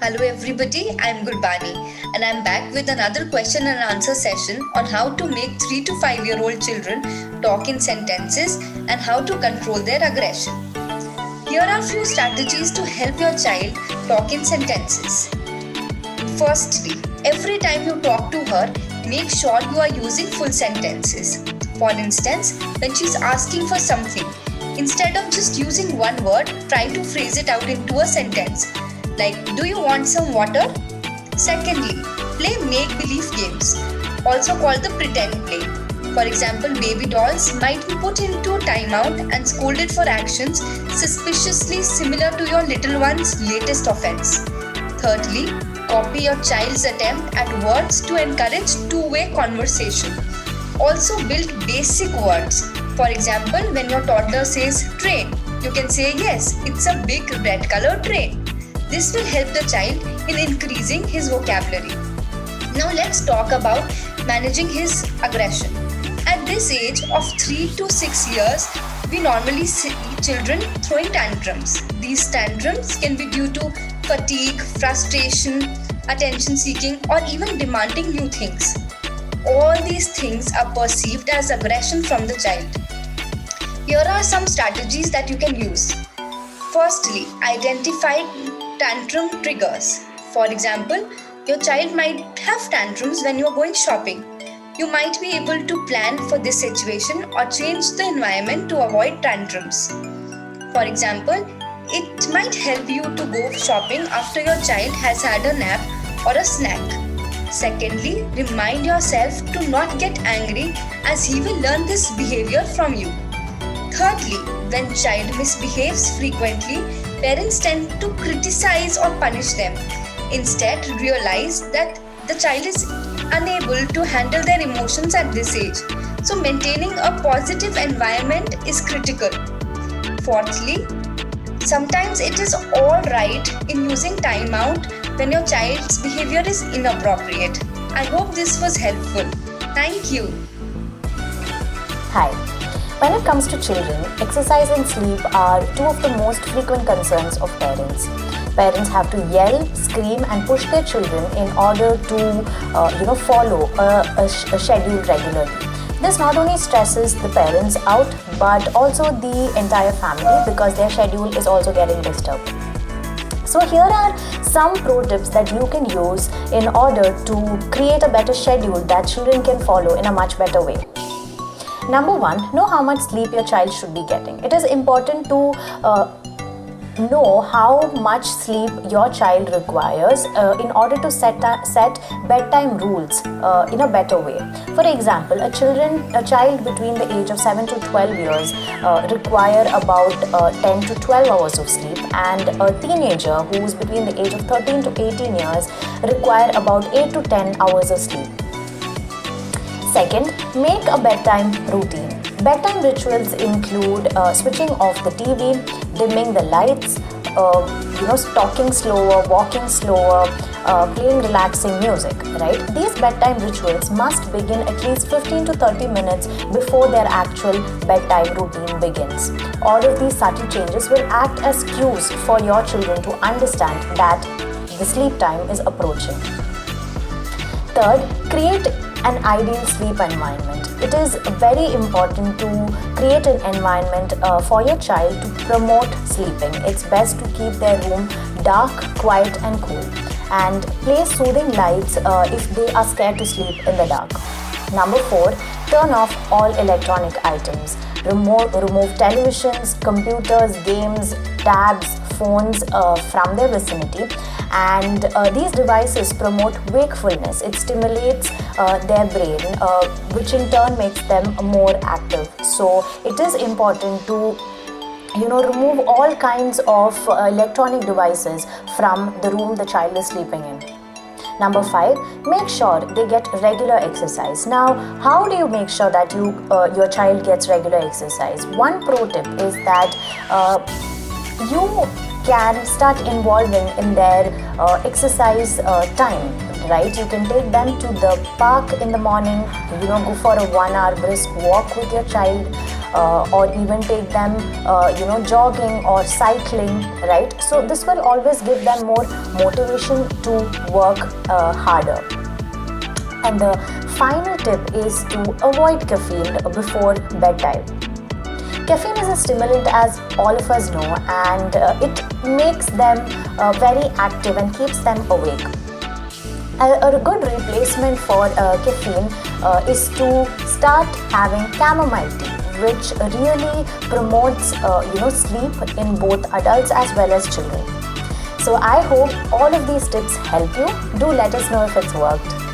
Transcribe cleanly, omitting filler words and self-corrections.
Hello everybody, I'm Gurbani and I'm back with another question and answer session on how to make 3 to 5 year old children talk in sentences and how to control their aggression. Here are few strategies to help your child talk in sentences. Firstly, every time you talk to her, make sure you are using full sentences. For instance, when she's asking for something, instead of just using one word, try to phrase it out into a sentence. Like, do you want some water? Secondly, play make-believe games, also called the pretend play. For example, baby dolls might be put into a timeout and scolded for actions suspiciously similar to your little one's latest offense. Thirdly, copy your child's attempt at words to encourage two-way conversation. Also build basic words. For example, when your toddler says train, you can say yes, it's a big red color train. This will help the child in increasing his vocabulary. Now let's talk about managing his aggression. At this age of 3 to 6 years, we normally see children throwing tantrums. These tantrums can be due to fatigue, frustration, attention seeking, or even demanding new things. All these things are perceived as aggression from the child. Here are some strategies that you can use. Firstly, identify tantrum triggers. For example, your child might have tantrums when you are going shopping. You might be able to plan for this situation or change the environment to avoid tantrums. For example, it might help you to go shopping after your child has had a nap or a snack. Secondly, remind yourself to not get angry as he will learn this behavior from you. Thirdly, when child misbehaves frequently, parents tend to criticize or punish them. Instead, realize that the child is unable to handle their emotions at this age. So maintaining a positive environment is critical. Fourthly, sometimes it is alright in using timeout when your child's behavior is inappropriate. I hope this was helpful. Thank you. Hi. When it comes to children, exercise and sleep are two of the most frequent concerns of parents. Parents have to yell, scream and push their children in order to follow a schedule regularly. This not only stresses the parents out but also the entire family because their schedule is also getting disturbed. So here are some pro tips that you can use in order to create a better schedule that children can follow in a much better way. Number one, know how much sleep your child should be getting. It is important to know how much sleep your child requires in order to set bedtime rules in a better way. For example, a child between the age of 7 to 12 years require about 10 to 12 hours of sleep, and a teenager who is between the age of 13 to 18 years require about 8 to 10 hours of sleep. Second, make a bedtime routine. Bedtime rituals include switching off the TV, dimming the lights, talking slower, walking slower, playing relaxing music, right? These bedtime rituals must begin at least 15 to 30 minutes before their actual bedtime routine begins. All of these subtle changes will act as cues for your children to understand that the sleep time is approaching. Third, create an ideal sleep environment. It is very important to create an environment for your child to promote sleeping. It's best to keep their room dark, quiet and cool, and place soothing lights if they are scared to sleep in the dark. Number 4, turn off all electronic items. Remove televisions, computers, games, tabs, phones from their vicinity, and these devices promote wakefulness. It stimulates their brain, which in turn makes them more active. So it is important to remove all kinds of electronic devices from the room the child is sleeping in. Number 5, make sure they get regular exercise. Now, how do you make sure that your child gets regular exercise? One pro tip is that you can start involving in their exercise time, right? You can take them to the park in the morning, go for a 1 hour brisk walk with your child. or even take them jogging or cycling, right? So this will always give them more motivation to work harder. And the final tip is to avoid caffeine before bedtime. Caffeine is a stimulant, as all of us know, and it makes them very active and keeps them awake. A good replacement for caffeine is to start having chamomile tea, which really promotes sleep in both adults as well as children. So I hope all of these tips help you. Do let us know if it's worked.